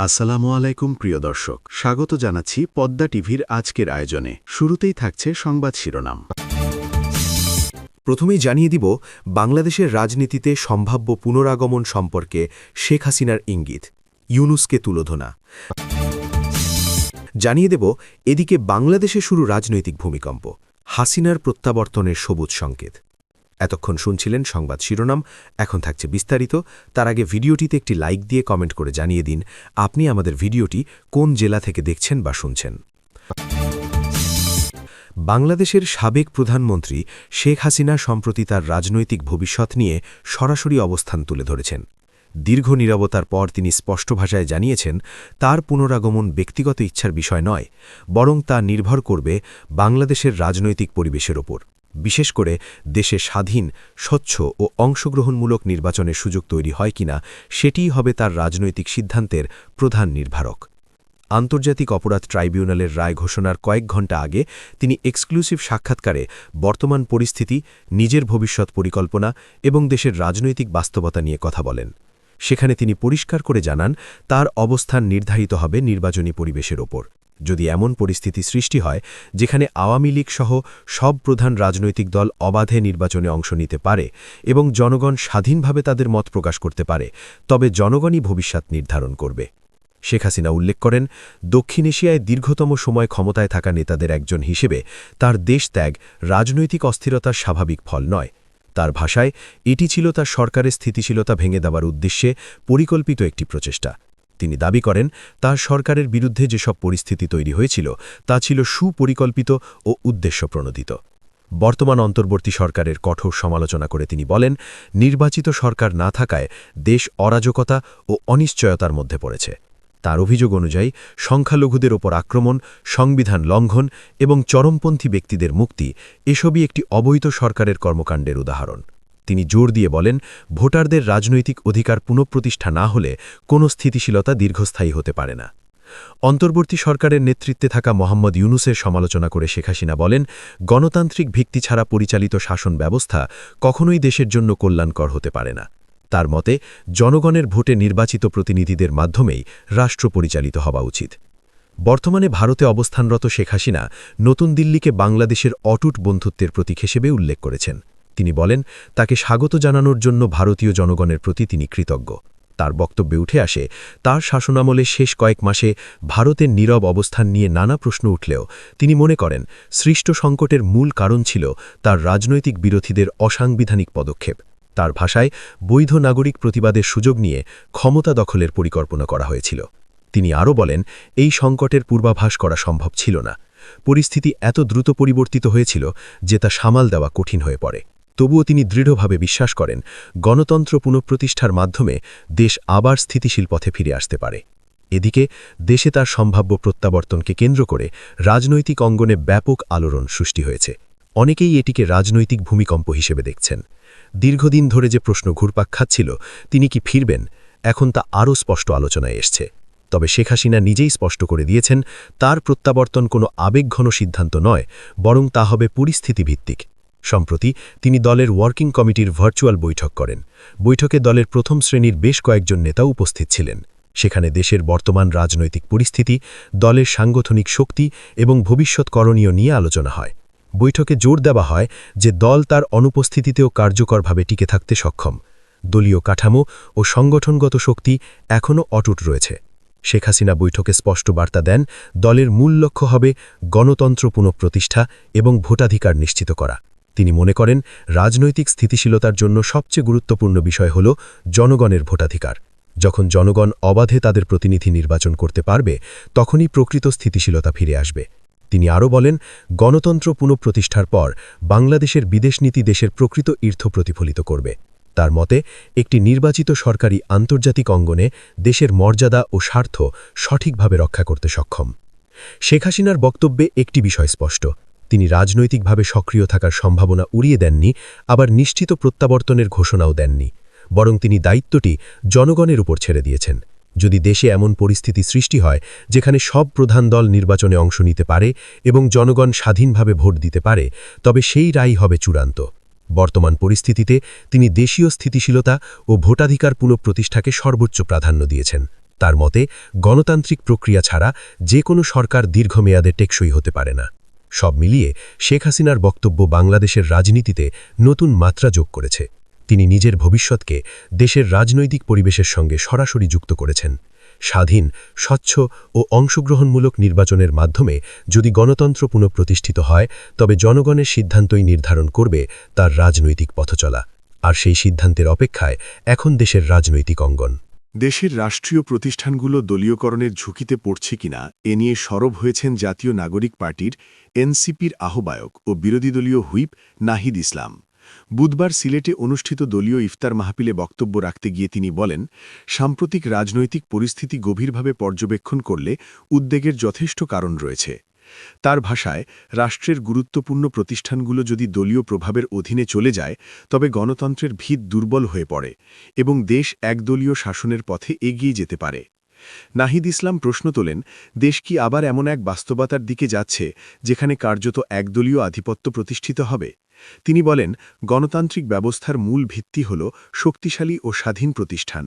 আসসালামু আলাইকুম প্রিয় দর্শক, স্বাগত জানাচ্ছি পদ্মা টিভির আজকের আয়োজনে। শুরুতেই থাকছে সংবাদ শিরোনাম। প্রথমেই জানিয়ে দিব বাংলাদেশের রাজনীতিতে সম্ভাব্য পুনরাগমন সম্পর্কে শেখ হাসিনার ইঙ্গিত, ইউনুসকে তুলোধনা। জানিয়ে দেব এদিকে বাংলাদেশে শুরু রাজনৈতিক ভূমিকম্প, হাসিনার প্রত্যাবর্তনের সবুজ সংকেত। এতক্ষণ শুনছিলেন সংবাদ শিরোনাম, এখন থাকছে বিস্তারিত। তার আগে ভিডিওটিতে একটি লাইক দিয়ে কমেন্ট করে জানিয়ে দিন আপনি আমাদের ভিডিওটি কোন জেলা থেকে দেখছেন বা শুনছেন। বাংলাদেশের সাবেক প্রধানমন্ত্রী শেখ হাসিনা সম্প্রতি তার রাজনৈতিক ভবিষ্যৎ নিয়ে সরাসরি অবস্থান তুলে ধরেছেন। দীর্ঘ নীরবতার পর তিনি স্পষ্ট ভাষায় জানিয়েছেন, তার পুনরাগমন ব্যক্তিগত ইচ্ছার বিষয় নয়, বরং তা নির্ভর করবে বাংলাদেশের রাজনৈতিক পরিবেশের ওপর, বিশেষ করে দেশে স্বাধীন, স্বচ্ছ ও অংশগ্রহণমূলক নির্বাচনের সুযোগ তৈরি হয় কিনা সেটিই হবে তার রাজনৈতিক সিদ্ধান্তের প্রধান নির্ধারক। আন্তর্জাতিক অপরাধ ট্রাইব্যুনালের রায় ঘোষণার কয়েক ঘণ্টা আগে তিনি এক্সক্লুসিভ সাক্ষাৎকারে বর্তমান পরিস্থিতি, নিজের ভবিষ্যৎ পরিকল্পনা এবং দেশের রাজনৈতিক বাস্তবতা নিয়ে কথা বলেন। সেখানে তিনি পরিষ্কার করে জানান, তার অবস্থান নির্ধারিত হবে নির্বাচনী পরিবেশের ওপর। যদি এমন পরিস্থিতি সৃষ্টি হয় যেখানে আওয়ামী লীগ সহ সব প্রধান রাজনৈতিক দল অবাধে নির্বাচনে অংশ নিতে পারে এবং জনগণ স্বাধীনভাবে তাদের মত প্রকাশ করতে পারে, তবে জনগণই ভবিষ্যৎ নির্ধারণ করবে। শেখ হাসিনা উল্লেখ করেন, দক্ষিণ এশিয়ায় দীর্ঘতম সময় ক্ষমতায় থাকা নেতাদের একজন হিসেবে তার দেশ ত্যাগ রাজনৈতিক অস্থিরতার স্বাভাবিক ফল নয়। তার ভাষায়, এটি ছিল তার সরকারের স্থিতিশীলতা ভেঙে দেওয়ার উদ্দেশ্যে পরিকল্পিত একটি প্রচেষ্টা। তিনি দাবি করেন, তার সরকারের বিরুদ্ধে যেসব পরিস্থিতি তৈরি হয়েছিল তা ছিল সুপরিকল্পিত ও উদ্দেশ্যপ্রণোদিত। বর্তমান অন্তর্বর্তী সরকারের কঠোর সমালোচনা করে তিনি বলেন, নির্বাচিত সরকার না থাকায় দেশ অরাজকতা ও অনিশ্চয়তার মধ্যে পড়েছে। তার অভিযোগ অনুযায়ী সংখ্যালঘুদের ওপর আক্রমণ, সংবিধান লঙ্ঘন এবং চরমপন্থী ব্যক্তিদের মুক্তি এসবই একটি অবৈধ সরকারের কর্মকাণ্ডের উদাহরণ। তিনি জোর দিয়ে বলেন, ভোটারদের রাজনৈতিক অধিকার পুনঃপ্রতিষ্ঠা না হলে কোনো স্থিতিশীলতা দীর্ঘস্থায়ী হতে পারে না। অন্তর্বর্তী সরকারের নেতৃত্বে থাকা মোহাম্মদ ইউনুসের সমালোচনা করে শেখ হাসিনা বলেন, গণতান্ত্রিক ভিত্তি ছাড়া পরিচালিত শাসন ব্যবস্থা কখনোই দেশের জন্য কল্যাণকর হতে পারে না। তার মতে, জনগণের ভোটে নির্বাচিত প্রতিনিধিদের মাধ্যমেই রাষ্ট্র পরিচালিত হওয়া উচিত। বর্তমানে ভারতে অবস্থানরত শেখ হাসিনা নতুন দিল্লিকে বাংলাদেশের অটুট বন্ধুত্বের প্রতীক হিসেবে উল্লেখ করেছেন। তিনি বলেন, তাকে স্বাগত জানানোর জন্য ভারতীয় জনগণের প্রতি তিনি কৃতজ্ঞ। তার বক্তব্যে উঠে আসে, তার শাসনামলে শেষ কয়েক মাসে ভারতের নীরব অবস্থান নিয়ে নানা প্রশ্ন উঠলেও তিনি মনে করেন, সৃষ্ট সংকটের মূল কারণ ছিল তার রাজনৈতিক বিরোধীদের অসাংবিধানিক পদক্ষেপ। তার ভাষায়, বৈধ নাগরিক প্রতিবাদের সুযোগ নিয়ে ক্ষমতা দখলের পরিকল্পনা করা হয়েছিল। তিনি আরও বলেন, এই সংকটের পূর্বাভাস করা সম্ভব ছিল না। পরিস্থিতি এত দ্রুত পরিবর্তিত হয়েছিল যে তা সামাল দেওয়া কঠিন হয়ে পড়ে। তবুও তিনি দৃঢ়ভাবে বিশ্বাস করেন, গণতন্ত্র পুনঃপ্রতিষ্ঠার মাধ্যমে দেশ আবার স্থিতিশীল পথে ফিরে আসতে পারে। এদিকে দেশে তার সম্ভাব্য প্রত্যাবর্তনকে কেন্দ্র করে রাজনৈতিক অঙ্গনে ব্যাপক আলোড়ন সৃষ্টি হয়েছে। অনেকেই এটিকে রাজনৈতিক ভূমিকম্প হিসেবে দেখছেন। দীর্ঘদিন ধরে যে প্রশ্ন ঘুরপাক খাচ্ছিল, তিনি কি ফিরবেন, এখন তা আরও স্পষ্ট আলোচনায় এসছে। তবে শেখ হাসিনা নিজেই স্পষ্ট করে দিয়েছেন, তার প্রত্যাবর্তন কোনো আবেগঘন সিদ্ধান্ত নয়, বরং তা হবে পরিস্থিতিভিত্তিক। সম্প্রতি তিনি দলের ওয়ার্কিং কমিটির ভার্চুয়াল বৈঠক করেন। বৈঠকে দলের প্রথম শ্রেণীর বেশ কয়েকজন নেতা উপস্থিত ছিলেন। সেখানে দেশের বর্তমান রাজনৈতিক পরিস্থিতি, দলের সাংগঠনিক শক্তি এবং ভবিষ্যৎ করণীয় নিয়ে আলোচনা হয়। বৈঠকে জোর দেওয়া হয় যে দল তার অনুপস্থিতিতেও কার্যকরভাবে টিকে থাকতে সক্ষম। দলীয় কাঠামো ও সংগঠনগত শক্তি এখনও অটুট রয়েছে। শেখ হাসিনা বৈঠকে স্পষ্ট বার্তা দেন, দলের মূল লক্ষ্য হবে গণতন্ত্র পুনঃপ্রতিষ্ঠা এবং ভোটাধিকার নিশ্চিত করা। তিনি মনে করেন, রাজনৈতিক স্থিতিশীলতার জন্য সবচেয়ে গুরুত্বপূর্ণ বিষয় হল জনগণের ভোটাধিকার। যখন জনগণ অবাধে তাদের প্রতিনিধি নির্বাচন করতে পারবে, তখনই প্রকৃত স্থিতিশীলতা ফিরে আসবে। তিনি আরও বলেন, গণতন্ত্র পুনঃপ্রতিষ্ঠার পর বাংলাদেশের বিদেশনীতি দেশের প্রকৃত ঈর্থ প্রতিফলিত করবে। তার মতে, একটি নির্বাচিত সরকারি আন্তর্জাতিক অঙ্গনে দেশের মর্যাদা ও স্বার্থ সঠিকভাবে রক্ষা করতে সক্ষম। শেখ হাসিনার বক্তব্যে একটি বিষয় স্পষ্ট, তিনি রাজনৈতিকভাবে সক্রিয় থাকার সম্ভাবনা উড়িয়ে দেননি, আবার নিশ্চিত প্রত্যাবর্তনের ঘোষণাও দেননি, বরং তিনি দায়িত্বটি জনগণের উপর ছেড়ে দিয়েছেন। যদি দেশে এমন পরিস্থিতি সৃষ্টি হয় যেখানে সব প্রধান দল নির্বাচনে অংশ নিতে পারে এবং জনগণ স্বাধীনভাবে ভোট দিতে পারে, তবে সেই রায় হবে চূড়ান্ত। বর্তমান পরিস্থিতিতে তিনি দেশীয় স্থিতিশীলতা ও ভোটাধিকার পুনঃপ্রতিষ্ঠাকে সর্বোচ্চ প্রাধান্য দিয়েছেন। তার মতে গণতান্ত্রিক প্রক্রিয়া ছাড়া যে কোনো সরকার দীর্ঘমেয়াদে টেকসই হতে পারে না। সব মিলিয়ে শেখ হাসিনার বক্তব্য বাংলাদেশের রাজনীতিতে নতুন মাত্রা যোগ করেছে। তিনি নিজের ভবিষ্যৎকে দেশের রাজনৈতিক পরিবেশের সঙ্গে সরাসরি যুক্ত করেছেন। স্বাধীন, স্বচ্ছ ও অংশগ্রহণমূলক নির্বাচনের মাধ্যমে যদি গণতন্ত্র পুনঃপ্রতিষ্ঠিত হয়, তবে জনগণের সিদ্ধান্তই নির্ধারণ করবে তার রাজনৈতিক পথচলা। আর সেই সিদ্ধান্তের অপেক্ষায় এখন দেশের রাজনৈতিক অঙ্গন। দেশের রাষ্ট্রীয় প্রতিষ্ঠানগুলো দলীয়করণের ঝুঁকিতে পড়ছে কিনা এ নিয়ে সরব হয়েছেন জাতীয় নাগরিক পার্টির এনসিপির আহ্বায়ক ও বিরোধী দলীয় হুইপ নাহিদ ইসলাম। বুধবার সিলেটে অনুষ্ঠিত দলীয় ইফতার মাহফিলে বক্তব্য রাখতে গিয়ে তিনি বলেন, সাম্প্রতিক রাজনৈতিক পরিস্থিতি গভীরভাবে পর্যবেক্ষণ করলে উদ্বেগের যথেষ্ট কারণ রয়েছে। তার ভাষায়, রাষ্ট্রের গুরুত্বপূর্ণ প্রতিষ্ঠানগুলো যদি দলীয় প্রভাবের অধীনে চলে যায়, তবে গণতন্ত্রের ভিত দুর্বল হয়ে পড়ে এবং দেশ একদলীয় শাসনের পথে এগিয়ে যেতে পারে। নাহিদ ইসলাম প্রশ্ন তোলেন, দেশ কি আবার এমন এক বাস্তবতার দিকে যাচ্ছে যেখানে কার্যত একদলীয় আধিপত্য প্রতিষ্ঠিত হবে? তিনি বলেন, গণতান্ত্রিক ব্যবস্থার মূল ভিত্তি হল শক্তিশালী ও স্বাধীন প্রতিষ্ঠান।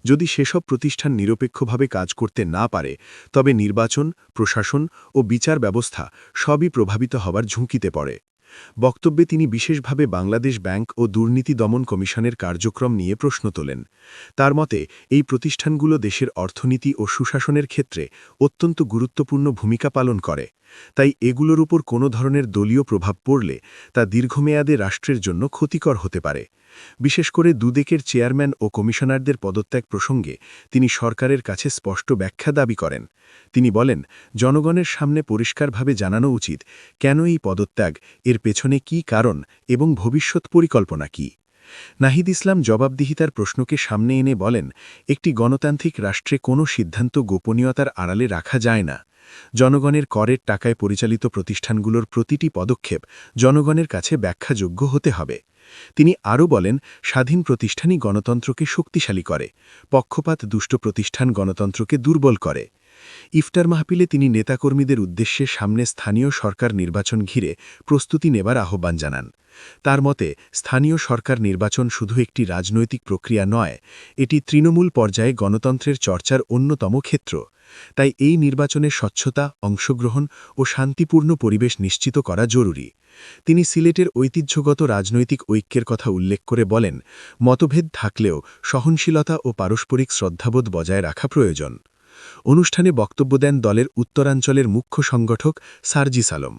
যদি সেসব প্রতিষ্ঠান নিরপেক্ষভাবে কাজ করতে না পারে, তবে নির্বাচন, প্রশাসন ও বিচার ব্যবস্থা সবই প্রভাবিত হবার ঝুঁকিতে পড়ে। বক্তব্যে তিনি বিশেষভাবে বাংলাদেশ ব্যাংক ও দুর্নীতি দমন কমিশনের কার্যক্রম নিয়ে প্রশ্ন তোলেন। তার মতে, এই প্রতিষ্ঠানগুলো দেশের অর্থনীতি ও সুশাসনের ক্ষেত্রে অত্যন্ত গুরুত্বপূর্ণ ভূমিকা পালন করে। তাই এগুলোর উপর কোনো ধরনের দলীয় প্রভাব পড়লে তা দীর্ঘমেয়াদে রাষ্ট্রের জন্য ক্ষতিকর হতে পারে। বিশেষ করে দুদেকের চেয়ারম্যান ও কমিশনারদের পদত্যাগ প্রসঙ্গে তিনি সরকারের কাছে স্পষ্ট ব্যাখ্যা দাবি করেন। তিনি বলেন, জনগণের সামনে পরিষ্কারভাবে জানানো উচিত কেন এই পদত্যাগ, এর পেছনে কী কারণ এবং ভবিষ্যৎ পরিকল্পনা কী। নাহিদ ইসলাম জবাবদিহিতার প্রশ্নকে সামনে এনে বলেন, একটি গণতান্ত্রিক রাষ্ট্রে কোনো সিদ্ধান্ত গোপনীয়তার আড়ালে রাখা যায় না। জনগণের করের টাকায় পরিচালিত প্রতিষ্ঠানগুলোর প্রতিটি পদক্ষেপ জনগণের কাছে ব্যাখ্যাযোগ্য হতে হবে। তিনি আরও বলেন, স্বাধীন প্রতিষ্ঠানই গণতন্ত্রকে শক্তিশালী করে, পক্ষপাত দুষ্ট প্রতিষ্ঠান গণতন্ত্রকে দুর্বল করে। ইফতার মাহফিলে তিনি নেতাকর্মীদের উদ্দেশ্যে সামনে স্থানীয় সরকার নির্বাচন ঘিরে প্রস্তুতি নেবার আহ্বান জানান। তার মতে, স্থানীয় সরকার নির্বাচন শুধু একটি রাজনৈতিক প্রক্রিয়া নয়, এটি তৃণমূল পর্যায়ে গণতন্ত্রের চর্চার অন্যতম ক্ষেত্র। তাই এই নির্বাচনে স্বচ্ছতা, অংশগ্রহণ ও শান্তিপূর্ণ পরিবেশ নিশ্চিত করা জরুরি। তিনি সিলেটের ঐতিহ্যগত রাজনৈতিক ঐক্যের কথা উল্লেখ করে বলেন, মতভেদ থাকলেও সহনশীলতা ও পারস্পরিক শ্রদ্ধাবোধ বজায় রাখা প্রয়োজন। অনুষ্ঠানে বক্তব্য দেন দলের উত্তরাঞ্চলের মুখ্য সংগঠক সার্জিস আলম।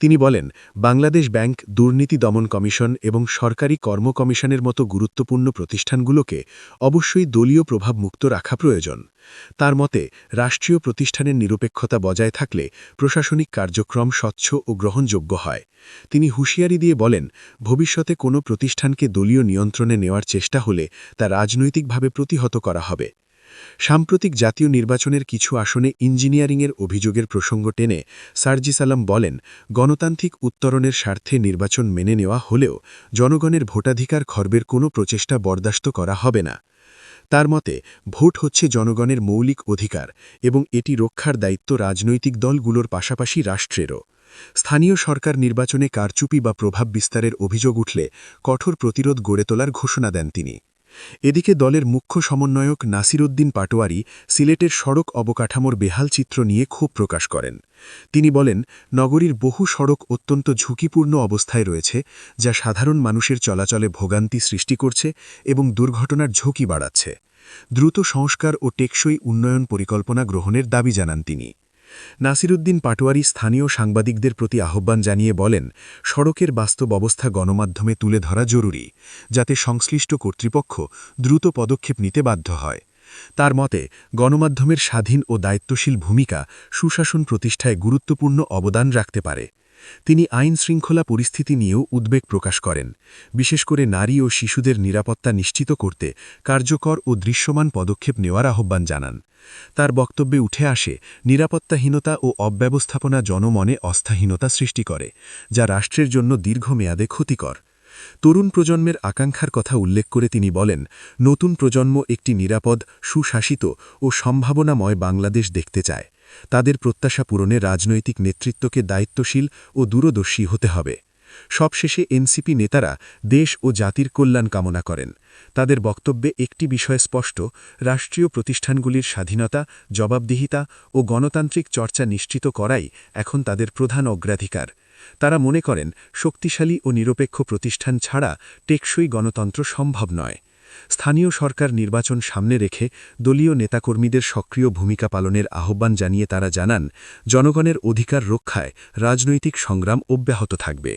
তিনি বলেন, বাংলাদেশ ব্যাংক, দুর্নীতি দমন কমিশন এবং সরকারি কর্ম কমিশনের মতো গুরুত্বপূর্ণ প্রতিষ্ঠানগুলোকে অবশ্যই দলীয় প্রভাব মুক্ত রাখা প্রয়োজন। তার মতে, রাষ্ট্রীয় প্রতিষ্ঠানের নিরপেক্ষতা বজায় থাকলে প্রশাসনিক কার্যক্রম স্বচ্ছ ও গ্রহণযোগ্য হয়। তিনি হুঁশিয়ারি দিয়ে বলেন, ভবিষ্যতে কোনো প্রতিষ্ঠানকে দলীয় নিয়ন্ত্রণে নেওয়ার চেষ্টা হলে তা রাজনৈতিকভাবে প্রতিহত করা হবে। সাম্প্রতিক জাতীয় নির্বাচনের কিছু আসনে ইঞ্জিনিয়ারিংয়ের অভিযোগের প্রসঙ্গ টেনে সার্জিস আলম বলেন, গণতান্ত্রিক উত্তরণের স্বার্থে নির্বাচন মেনে নেওয়া হলেও জনগণের ভোটাধিকার খর্বের কোনো প্রচেষ্টা বরদাস্ত করা হবে না। তার মতে, ভোট হচ্ছে জনগণের মৌলিক অধিকার এবং এটি রক্ষার দায়িত্ব রাজনৈতিক দলগুলোর পাশাপাশি রাষ্ট্রেরও। স্থানীয় সরকার নির্বাচনে কারচুপি বা প্রভাব বিস্তারের অভিযোগ উঠলে কঠোর প্রতিরোধ গড়ে তোলার ঘোষণা দেন তিনি। এদিকে দলের মুখ্য সমন্বয়ক নাসিরউদ্দিন পাটোয়ারি সিলেটের সড়ক অবকাঠামোর বেহাল চিত্র নিয়ে ক্ষোভ প্রকাশ করেন। তিনি বলেন, নগরীর বহু সড়ক অত্যন্ত ঝুঁকিপূর্ণ অবস্থায় রয়েছে, যা সাধারণ মানুষের চলাচলে ভোগান্তি সৃষ্টি করছে এবং দুর্ঘটনার ঝুঁকি বাড়াচ্ছে। দ্রুত সংস্কার ও টেকসই উন্নয়ন পরিকল্পনা গ্রহণের দাবি জানান তিনি। নাসিরউদ্দিন পাটোয়ারি স্থানীয় সাংবাদিকদের প্রতি আহ্বান জানিয়ে বলেন, সড়কের বাস্তব অবস্থা গণমাধ্যমে তুলে ধরা জরুরি, যাতে সংশ্লিষ্ট কর্তৃপক্ষ দ্রুত পদক্ষেপ নিতে বাধ্য হয়। তার মতে, গণমাধ্যমের স্বাধীন ও দায়িত্বশীল ভূমিকা সুশাসন প্রতিষ্ঠায় গুরুত্বপূর্ণ অবদান রাখতে পারে। তিনি আইন-শৃঙ্খলা পরিস্থিতি নিয়েও উদ্বেগ প্রকাশ করেন, বিশেষ করে নারী ও শিশুদের নিরাপত্তা নিশ্চিত করতে কার্যকর ও দৃশ্যমান পদক্ষেপ নেওয়ার আহ্বান জানান। তার বক্তব্যে উঠে আসে, নিরাপত্তাহীনতা ও অব্যবস্থাপনা জনমনে অস্থাহীনতা সৃষ্টি করে, যা রাষ্ট্রের জন্য দীর্ঘমেয়াদে ক্ষতিকর। তরুণ প্রজন্মের আকাঙ্ক্ষার কথা উল্লেখ করে তিনি বলেন, নতুন প্রজন্ম একটি নিরাপদ, সুশাসিত ও সম্ভাবনাময় বাংলাদেশ দেখতে চায়। তাদের প্রত্যাশা পূরণে রাজনৈতিক নেতৃত্বকে দায়িত্বশীল ও দূরদর্শী হতে হবে। সবশেষে এনসিপি নেতারা দেশ ও জাতির কল্যাণ কামনা করেন। তাদের বক্তব্যে একটি বিষয় স্পষ্ট, রাষ্ট্রীয় প্রতিষ্ঠানগুলির স্বাধীনতা, জবাবদিহিতা ও গণতান্ত্রিক চর্চা নিশ্চিত করাই এখন তাদের প্রধান অগ্রাধিকার। তারা মনে করেন শক্তিশালী ও নিরপেক্ষ প্রতিষ্ঠান ছাড়া টেকসই গণতন্ত্র সম্ভব নয়। স্থানীয় সরকার নির্বাচন সামনে রেখে দলীয় নেতাকর্মীদের সক্রিয় ভূমিকা পালনের আহ্বান জানিয়ে তারা জানান, জনগণের অধিকার রক্ষায় রাজনৈতিক সংগ্রাম অব্যাহত থাকবে।